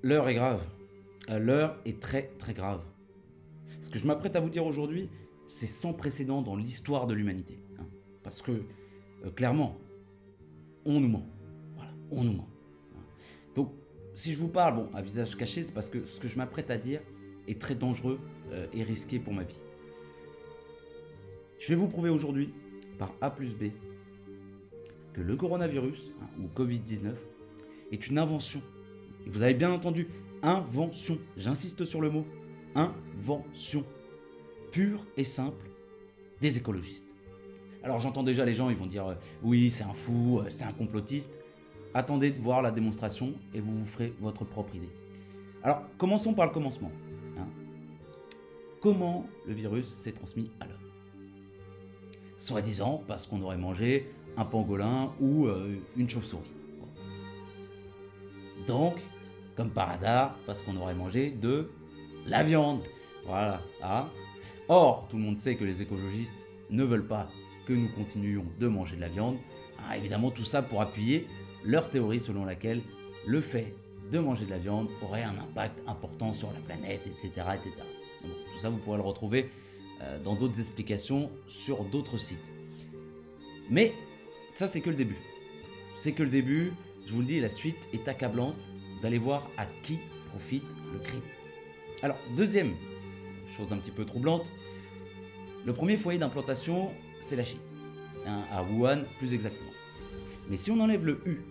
L'heure est grave. L'heure est très très grave. Ce que je m'apprête à vous dire aujourd'hui, c'est sans précédent dans l'histoire de l'humanité, hein. Parce que, clairement, on nous ment. Voilà, on nous ment, hein. Donc, si je vous parle, bon, à visage caché, c'est parce que ce que je m'apprête à dire est très dangereux et risqué pour ma vie. Je vais vous prouver aujourd'hui, par A plus B, que le coronavirus, hein, ou Covid-19, est une invention. Et vous avez bien entendu, invention. J'insiste sur le mot, invention. Pure et simple des écologistes. Alors j'entends déjà les gens, ils vont dire oui, c'est un fou, c'est un complotiste. Attendez de voir la démonstration et vous vous ferez votre propre idée. Alors commençons par le commencement, hein. Comment le virus s'est transmis à l'homme? Soi-disant parce qu'on aurait mangé un pangolin ou une chauve-souris. Donc, comme par hasard, parce qu'on aurait mangé de la viande. Voilà, hein. Or, tout le monde sait que les écologistes ne veulent pas que nous continuions de manger de la viande. Ah, évidemment, tout ça pour appuyer leur théorie selon laquelle le fait de manger de la viande aurait un impact important sur la planète, etc. etc. Bon, tout ça, vous pourrez le retrouver dans d'autres explications sur d'autres sites. Mais ça, c'est que le début. C'est que le début, je vous le dis, la suite est accablante. Vous allez voir à qui profite le crime. Alors, deuxième chose un petit peu troublante, le premier foyer d'implantation, c'est la Chine, hein, à Wuhan plus exactement. Mais si on enlève le U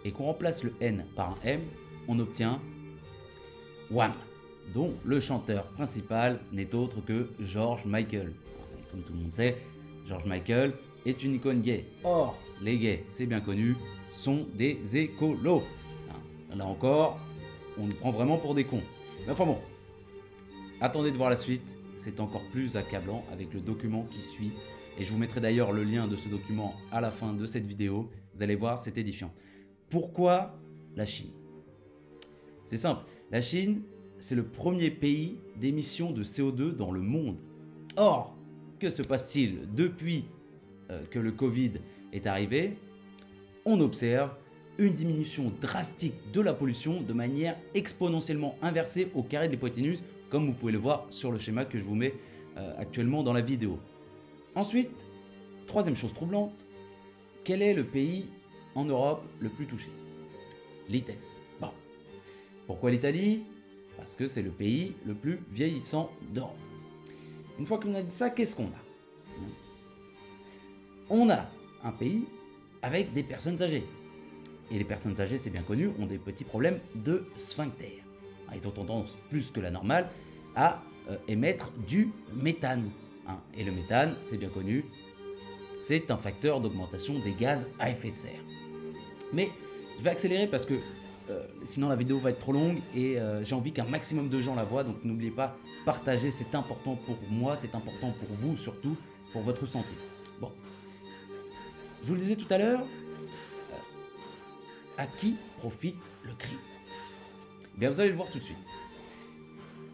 et qu'on remplace le N par un M, on obtient Wham, dont le chanteur principal n'est autre que George Michael. Et comme tout le monde sait, George Michael est une icône gay. Or, les gays, c'est bien connu, sont des écolos. Là encore, on nous prend vraiment pour des cons. Mais enfin bon, attendez de voir la suite, c'est encore plus accablant avec le document qui suit. Et je vous mettrai d'ailleurs le lien de ce document à la fin de cette vidéo. Vous allez voir, c'est édifiant. Pourquoi la Chine? C'est simple, la Chine, c'est le premier pays d'émission de CO2 dans le monde. Or, que se passe-t-il depuis que le Covid est arrivé? On observe une diminution drastique de la pollution de manière exponentiellement inversée au carré de l'hypoténuse, comme vous pouvez le voir sur le schéma que je vous mets actuellement dans la vidéo. Ensuite, troisième chose troublante, quel est le pays en Europe le plus touché? L'Italie. Bon. Pourquoi l'Italie? Parce que c'est le pays le plus vieillissant d'Europe. Une fois qu'on a dit ça, qu'est-ce qu'on a? On a un pays avec des personnes âgées. Et les personnes âgées, c'est bien connu, ont des petits problèmes de sphincter. Ils ont tendance, plus que la normale, à émettre du méthane, hein. Et le méthane, c'est bien connu, c'est un facteur d'augmentation des gaz à effet de serre. Mais je vais accélérer parce que sinon la vidéo va être trop longue et j'ai envie qu'un maximum de gens la voient. Donc n'oubliez pas, partager, c'est important pour moi, c'est important pour vous surtout, pour votre santé. Bon, je vous le disais tout à l'heure, à qui profite le crime? Bien, vous allez le voir tout de suite.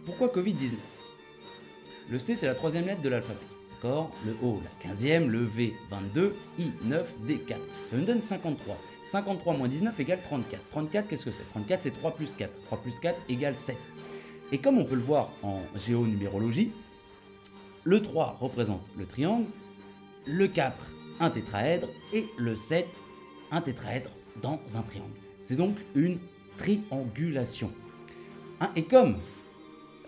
Pourquoi Covid-19? Le C, c'est la troisième lettre de l'alphabet. D'accord? Le O, la 15e, le V, 22, I, 9, D, 4. Ça nous donne 53. 53 moins 19 égale 34. 34, qu'est-ce que c'est? 34, c'est 3 plus 4. 3 plus 4 égale 7. Et comme on peut le voir en géonumérologie, le 3 représente le triangle, le 4, un tétraèdre, et le 7, un tétraèdre dans un triangle. C'est donc une triangulation. Hein, et comme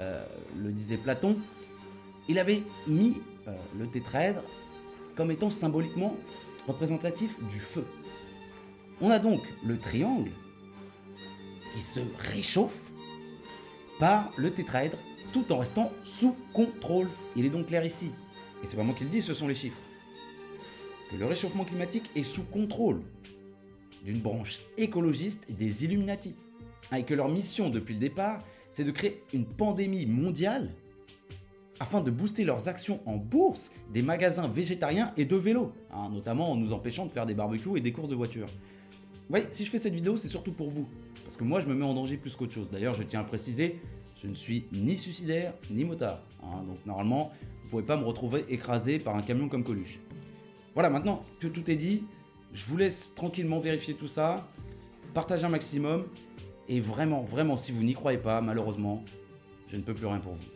le disait Platon, il avait mis le tétraèdre comme étant symboliquement représentatif du feu. On a donc le triangle qui se réchauffe par le tétraèdre tout en restant sous contrôle. Il est donc clair ici, et c'est pas moi qui le dis, ce sont les chiffres, que le réchauffement climatique est sous contrôle d'une branche écologiste des Illuminati, et que leur mission depuis le départ, c'est de créer une pandémie mondiale afin de booster leurs actions en bourse des magasins végétariens et de vélos, hein, notamment en nous empêchant de faire des barbecues et des courses de voitures. Vous voyez, si je fais cette vidéo, c'est surtout pour vous, parce que moi je me mets en danger plus qu'autre chose. D'ailleurs, je tiens à préciser, je ne suis ni suicidaire ni motard, hein, donc normalement, vous ne pouvez pas me retrouver écrasé par un camion comme Coluche. Voilà, maintenant que tout est dit, je vous laisse tranquillement vérifier tout ça, partagez un maximum, Et vraiment, vraiment, si vous n'y croyez pas, malheureusement, je ne peux plus rien pour vous.